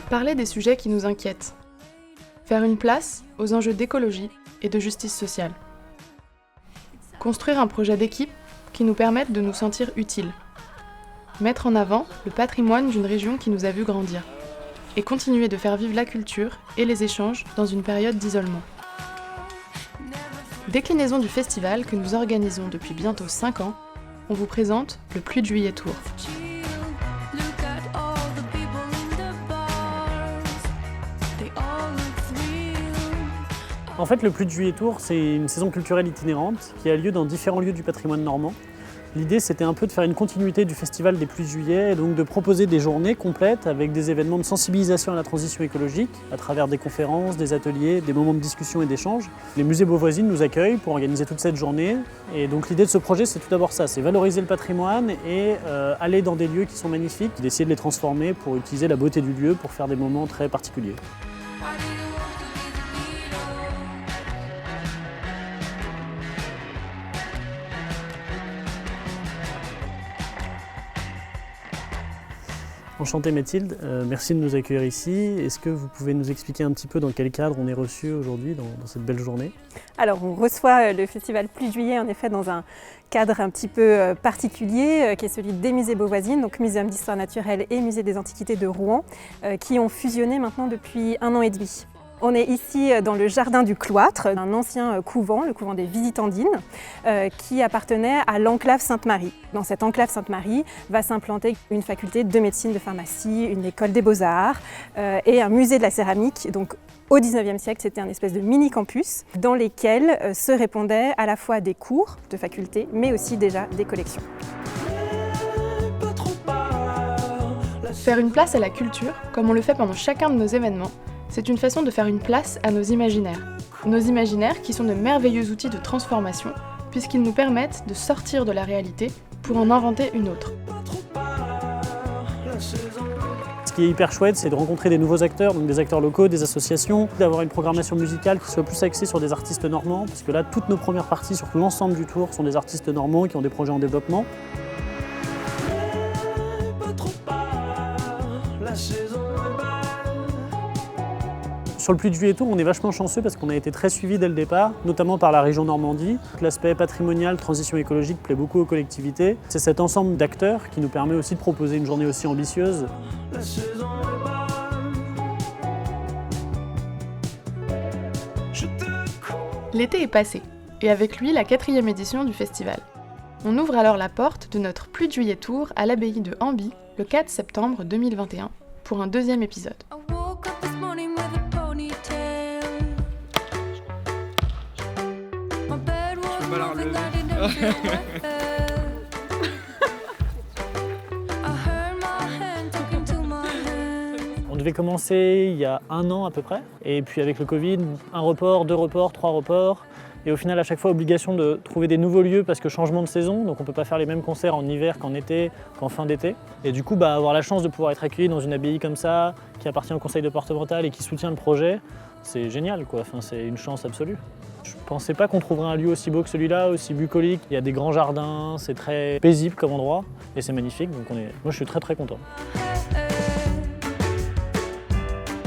Parler des sujets qui nous inquiètent. Faire une place aux enjeux d'écologie et de justice sociale. Construire un projet d'équipe qui nous permette de nous sentir utiles. Mettre en avant le patrimoine d'une région qui nous a vu grandir. Et continuer de faire vivre la culture et les échanges dans une période d'isolement. Déclinaison du festival que nous organisons depuis bientôt 5 ans, on vous présente le Pluie de Juillet Tour. En fait, le Pluie de Juillet Tour, c'est une saison culturelle itinérante qui a lieu dans différents lieux du patrimoine normand. L'idée, c'était un peu de faire une continuité du festival des Pluies de Juillet, et donc de proposer des journées complètes avec des événements de sensibilisation à la transition écologique, à travers des conférences, des ateliers, des moments de discussion et d'échange. Les musées Beauvoisine nous accueillent pour organiser toute cette journée. Et donc l'idée de ce projet, c'est tout d'abord ça, c'est valoriser le patrimoine et aller dans des lieux qui sont magnifiques, d'essayer de les transformer pour utiliser la beauté du lieu pour faire des moments très particuliers. Enchanté Mathilde, merci de nous accueillir ici. Est-ce que vous pouvez nous expliquer un petit peu dans quel cadre on est reçu aujourd'hui dans cette belle journée ? Alors on reçoit le festival Pluie de Juillet en effet dans un cadre un petit peu particulier qui est celui des musées Beauvoisine, donc Muséum d'Histoire Naturelle et Musée des Antiquités de Rouen, qui ont fusionné maintenant depuis 1 an et demi. On est ici dans le jardin du cloître, un ancien couvent, le couvent des Visitandines, qui appartenait à l'enclave Sainte-Marie. Dans cette enclave Sainte-Marie va s'implanter une faculté de médecine, de pharmacie, une école des beaux-arts et un musée de la céramique. Donc, au XIXe siècle, c'était un espèce de mini-campus dans lesquels se répondaient à la fois des cours de faculté, mais aussi déjà des collections. Faire une place à la culture, comme on le fait pendant chacun de nos événements, c'est une façon de faire une place à nos imaginaires. Nos imaginaires qui sont de merveilleux outils de transformation, puisqu'ils nous permettent de sortir de la réalité pour en inventer une autre. Ce qui est hyper chouette, c'est de rencontrer des nouveaux acteurs, donc des acteurs locaux, des associations, d'avoir une programmation musicale qui soit plus axée sur des artistes normands, parce que là, toutes nos premières parties sur l'ensemble du tour sont des artistes normands qui ont des projets en développement. Sur le Pluie de Juillet Tour, on est vachement chanceux parce qu'on a été très suivis dès le départ, notamment par la région Normandie. L'aspect patrimonial, transition écologique plaît beaucoup aux collectivités. C'est cet ensemble d'acteurs qui nous permet aussi de proposer une journée aussi ambitieuse. L'été est passé, et avec lui la 4e édition du festival. On ouvre alors la porte de notre Pluie de Juillet Tour à l'abbaye de Hamby le 4 septembre 2021 pour un 2e épisode. On devait commencer il y a 1 an à peu près, et puis avec le Covid, 1 report, 2 reports, 3 reports, et au final à chaque fois obligation de trouver des nouveaux lieux parce que changement de saison, donc on ne peut pas faire les mêmes concerts en hiver qu'en été, qu'en fin d'été. Et du coup avoir la chance de pouvoir être accueilli dans une abbaye comme ça, qui appartient au conseil départemental et qui soutient le projet, c'est génial quoi, c'est une chance absolue. Je ne pensais pas qu'on trouverait un lieu aussi beau que celui-là, aussi bucolique. Il y a des grands jardins, c'est très paisible comme endroit et c'est magnifique, donc moi je suis très content.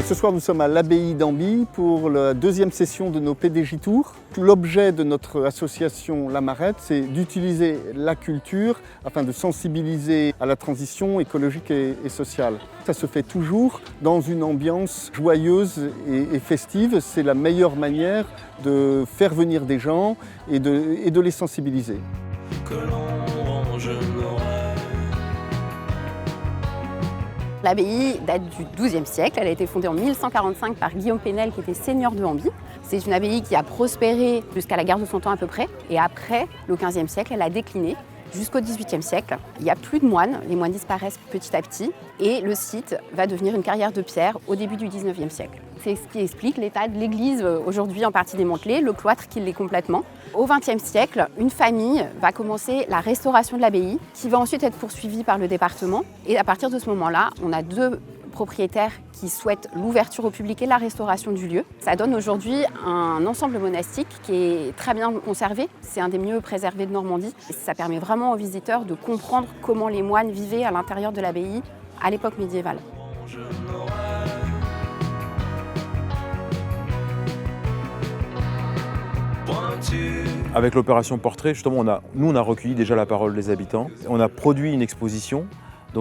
Ce soir, nous sommes à l'abbaye d'Hamby pour la 2e session de nos PDJ Tours. L'objet de notre association La Marette, c'est d'utiliser la culture afin de sensibiliser à la transition écologique et sociale. Ça se fait toujours dans une ambiance joyeuse et festive. C'est la meilleure manière de faire venir des gens et de les sensibiliser. L'abbaye date du XIIe siècle, elle a été fondée en 1145 par Guillaume Penel qui était seigneur de Hamby. C'est une abbaye qui a prospéré jusqu'à la guerre de Cent Ans à peu près. Et après, le XVe siècle, elle a décliné jusqu'au XVIIIe siècle. Il n'y a plus de moines, les moines disparaissent petit à petit. Et le site va devenir une carrière de pierre au début du XIXe siècle. C'est ce qui explique l'état de l'église aujourd'hui en partie démantelée, le cloître qui l'est complètement. Au XXe siècle, une famille va commencer la restauration de l'abbaye qui va ensuite être poursuivie par le département. Et à partir de ce moment-là, on a 2 propriétaires qui souhaitent l'ouverture au public et la restauration du lieu. Ça donne aujourd'hui un ensemble monastique qui est très bien conservé. C'est un des mieux préservés de Normandie. Et ça permet vraiment aux visiteurs de comprendre comment les moines vivaient à l'intérieur de l'abbaye à l'époque médiévale. Avec l'opération Portrait, justement, on a recueilli déjà la parole des habitants. On a produit une exposition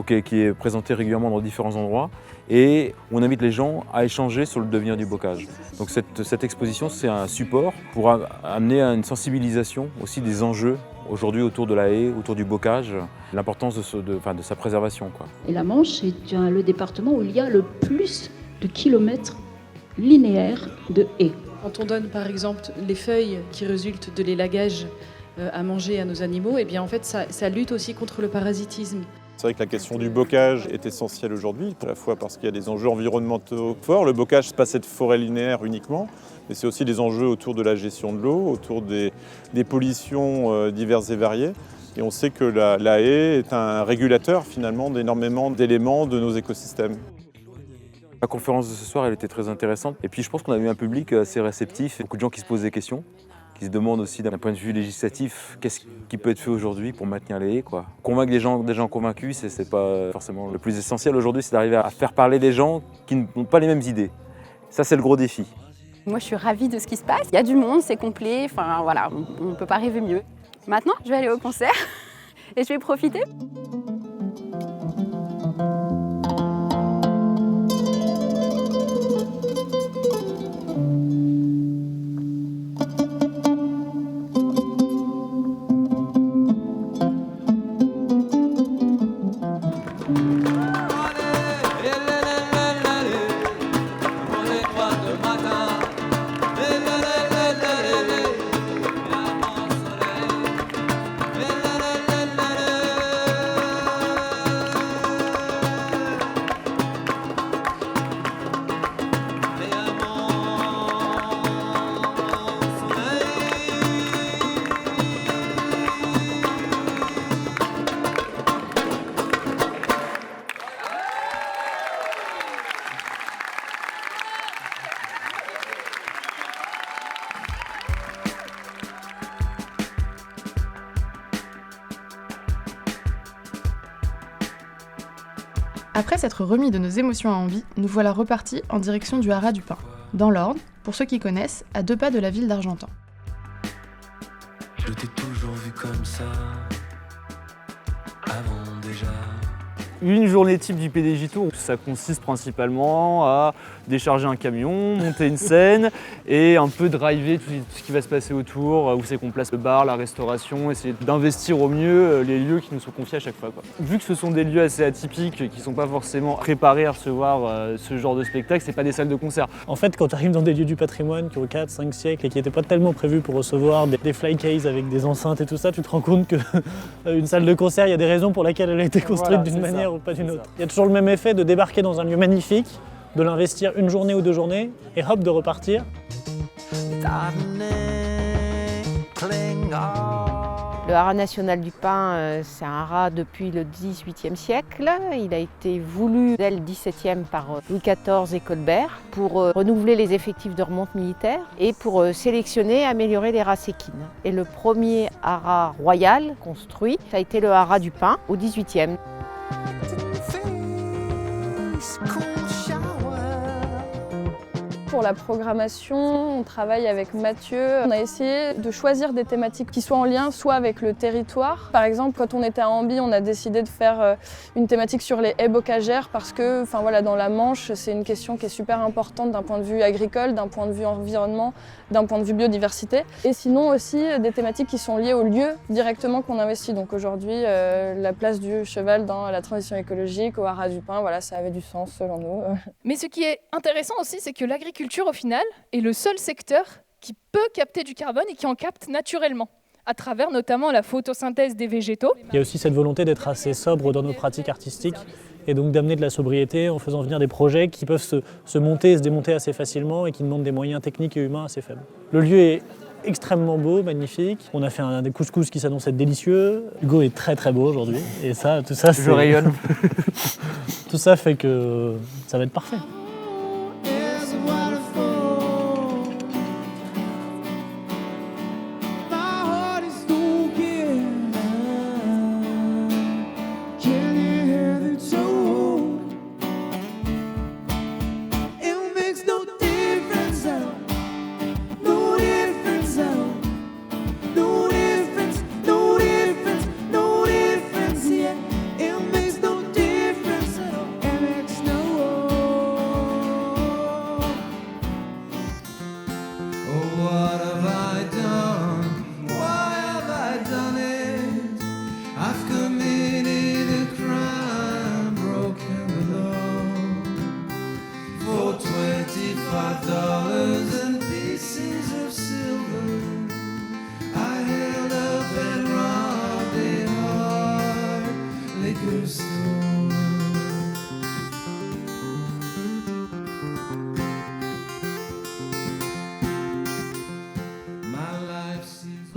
qui est présentée régulièrement dans différents endroits et on invite les gens à échanger sur le devenir du bocage. Donc cette exposition, c'est un support pour amener à une sensibilisation aussi des enjeux aujourd'hui autour de la haie, autour du bocage, l'importance de sa préservation, quoi. Et la Manche est le département où il y a le plus de kilomètres linéaires de haies. Quand on donne par exemple les feuilles qui résultent de l'élagage à manger à nos animaux, et bien en fait ça lutte aussi contre le parasitisme. C'est vrai que la question du bocage est essentielle aujourd'hui, à la fois parce qu'il y a des enjeux environnementaux forts. Le bocage, ce n'est pas cette forêt linéaire uniquement, mais c'est aussi des enjeux autour de la gestion de l'eau, autour des pollutions diverses et variées. Et on sait que la haie est un régulateur finalement d'énormément d'éléments de nos écosystèmes. La conférence de ce soir, elle était très intéressante. Et puis je pense qu'on a eu un public assez réceptif, beaucoup de gens qui se posent des questions, qui se demandent aussi d'un point de vue législatif, qu'est-ce qui peut être fait aujourd'hui pour maintenir les haies, quoi. Convaincre des gens convaincus, c'est pas forcément le plus essentiel aujourd'hui, c'est d'arriver à faire parler des gens qui n'ont pas les mêmes idées. Ça, c'est le gros défi. Moi, je suis ravie de ce qui se passe. Il y a du monde, c'est complet. Enfin, voilà, on ne peut pas rêver mieux. Maintenant, je vais aller au concert et je vais profiter. Après s'être remis de nos émotions à Amby, nous voilà repartis en direction du Haras du Pin, dans l'Orne, pour ceux qui connaissent, à 2 pas de la ville d'Argentan. Je t'ai toujours vu comme ça, avant déjà. Une journée type du PDJ Tour, ça consiste principalement à décharger un camion, monter une scène et un peu driver tout ce qui va se passer autour, où c'est qu'on place le bar, la restauration, essayer d'investir au mieux les lieux qui nous sont confiés à chaque fois, quoi. Vu que ce sont des lieux assez atypiques, qui ne sont pas forcément préparés à recevoir ce genre de spectacle, c'est pas des salles de concert. En fait, quand tu arrives dans des lieux du patrimoine qui ont 4-5 siècles et qui n'étaient pas tellement prévus pour recevoir des fly cases avec des enceintes et tout ça, tu te rends compte qu'une salle de concert, il y a des raisons pour lesquelles elle a été construite d'une manière ou pas d'une autre. Il y a toujours le même effet de débarquer dans un lieu magnifique, de l'investir une journée ou 2 journées et hop, de repartir. Le haras national du Pin, c'est un haras depuis le XVIIIe siècle. Il a été voulu dès le XVIIe par Louis XIV et Colbert pour renouveler les effectifs de remonte militaire et pour sélectionner et améliorer les races équines. Et le premier haras royal construit, ça a été le haras du Pin au XVIIIe. Pour la programmation, on travaille avec Mathieu. On a essayé de choisir des thématiques qui soient en lien soit avec le territoire. Par exemple, quand on était à Amby, on a décidé de faire une thématique sur les haies bocagères parce que dans la Manche, c'est une question qui est super importante d'un point de vue agricole, d'un point de vue environnement, d'un point de vue biodiversité. Et sinon aussi des thématiques qui sont liées au lieu directement qu'on investit. Donc aujourd'hui, la place du cheval dans la transition écologique, au haras du Pin, voilà, ça avait du sens selon nous. Mais ce qui est intéressant aussi, c'est que l'agriculture, au final, est le seul secteur qui peut capter du carbone et qui en capte naturellement, à travers notamment la photosynthèse des végétaux. Il y a aussi cette volonté d'être assez sobre dans nos pratiques artistiques et donc d'amener de la sobriété en faisant venir des projets qui peuvent se monter et se démonter assez facilement et qui demandent des moyens techniques et humains assez faibles. Le lieu est extrêmement beau, magnifique. On a fait des couscous qui s'annoncent être délicieux. Hugo est très très beau aujourd'hui et tout ça, je rayonne. Tout ça fait que ça va être parfait.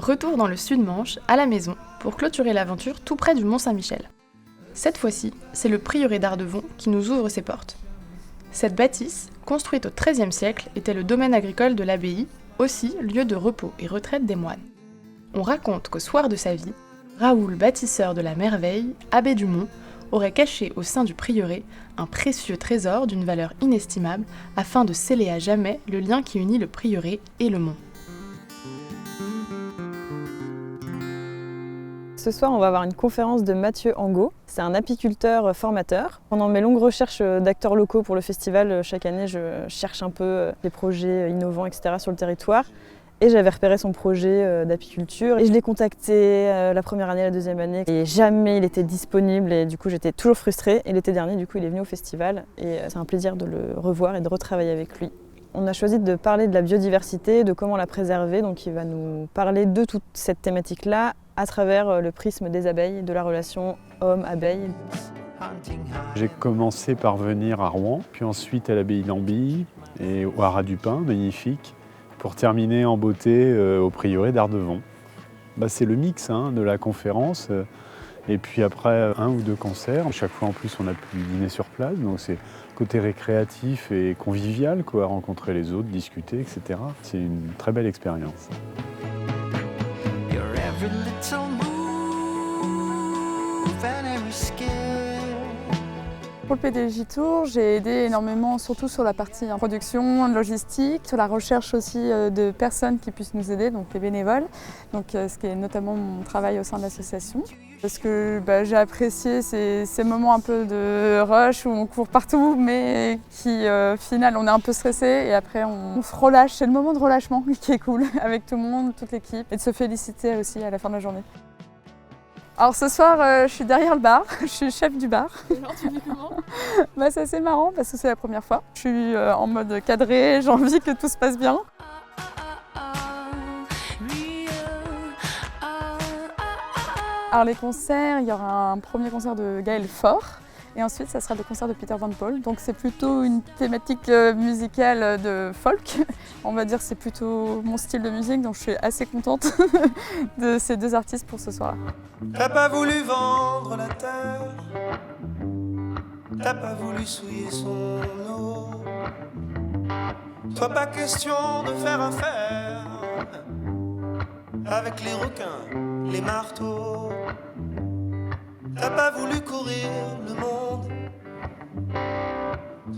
Retour dans le Sud-Manche, à la maison, pour clôturer l'aventure tout près du Mont-Saint-Michel. Cette fois-ci, c'est le prieuré d'Ardevon qui nous ouvre ses portes. Cette bâtisse, construite au XIIIe siècle, était le domaine agricole de l'abbaye, aussi lieu de repos et retraite des moines. On raconte qu'au soir de sa vie, Raoul, bâtisseur de la Merveille, abbé du Mont, aurait caché au sein du prieuré un précieux trésor d'une valeur inestimable afin de sceller à jamais le lien qui unit le prieuré et le Mont. Ce soir, on va avoir une conférence de Mathieu Angot. C'est un apiculteur formateur. Pendant mes longues recherches d'acteurs locaux pour le festival, chaque année, je cherche un peu les projets innovants, etc. sur le territoire. Et j'avais repéré son projet d'apiculture. Et je l'ai contacté la première année, la deuxième année. Et jamais il était disponible. Et du coup, j'étais toujours frustrée. Et l'été dernier, du coup, il est venu au festival. Et c'est un plaisir de le revoir et de retravailler avec lui. On a choisi de parler de la biodiversité, de comment la préserver. Donc il va nous parler de toute cette thématique-là à travers le prisme des abeilles, de la relation homme-abeille. J'ai commencé par venir à Rouen, puis ensuite à l'abbaye d'Amby et au Haras du Pin, magnifique, pour terminer en beauté au prieuré d'Ardevon. C'est le mix de la conférence. Et puis après, 1 ou 2 concerts. Chaque fois, en plus, on a pu dîner sur place. Donc c'est côté récréatif et convivial, rencontrer les autres, discuter, etc. C'est une très belle expérience. Pour le PDJ Tour, j'ai aidé énormément, surtout sur la partie production, logistique, sur la recherche aussi de personnes qui puissent nous aider, donc les bénévoles, donc, ce qui est notamment mon travail au sein de l'association. Parce que j'ai apprécié ces moments un peu de rush où on court partout, mais qui, au final, on est un peu stressé et après on se relâche. C'est le moment de relâchement qui est cool, avec tout le monde, toute l'équipe, et de se féliciter aussi à la fin de la journée. Alors ce soir, je suis derrière le bar, je suis chef du bar. Alors tu vis comment? C'est assez marrant parce que c'est la première fois. Je suis en mode cadré, j'ai envie que tout se passe bien. Alors les concerts, il y aura un premier concert de Gaël Faure et ensuite ça sera le concert de Peter Van Paul. Donc c'est plutôt une thématique musicale de folk. On va dire que c'est plutôt mon style de musique, donc je suis assez contente de ces 2 artistes pour ce soir-là. T'as pas voulu vendre la terre, t'as pas voulu souiller son eau. Toi pas question de faire affaire avec les requins, les marteaux. T'as pas voulu courir le monde,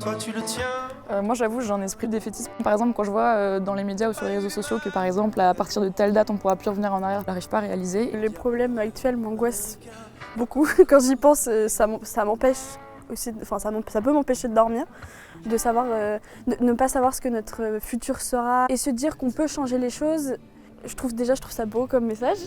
toi tu le tiens. Moi j'avoue, j'ai un esprit défaitiste. Par exemple, quand je vois dans les médias ou sur les réseaux sociaux que par exemple à partir de telle date on pourra plus revenir en arrière, je n'arrive pas à réaliser. Les problèmes actuels m'angoissent beaucoup. Quand j'y pense, ça m'empêche aussi, ça peut m'empêcher de dormir, de savoir, de ne pas savoir ce que notre futur sera et se dire qu'on peut changer les choses. Je trouve ça beau comme message.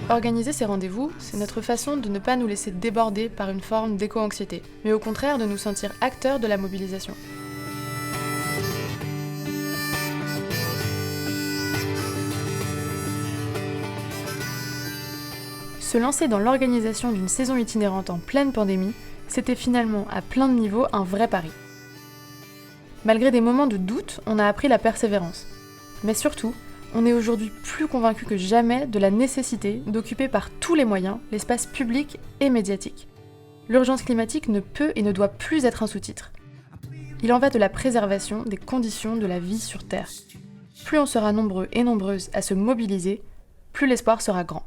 Organiser ces rendez-vous, c'est notre façon de ne pas nous laisser déborder par une forme d'éco-anxiété, mais au contraire de nous sentir acteurs de la mobilisation. Se lancer dans l'organisation d'une saison itinérante en pleine pandémie, c'était finalement, à plein de niveaux, un vrai pari. Malgré des moments de doute, on a appris la persévérance. Mais surtout, on est aujourd'hui plus convaincu que jamais de la nécessité d'occuper par tous les moyens l'espace public et médiatique. L'urgence climatique ne peut et ne doit plus être un sous-titre. Il en va de la préservation des conditions de la vie sur Terre. Plus on sera nombreux et nombreuses à se mobiliser, plus l'espoir sera grand.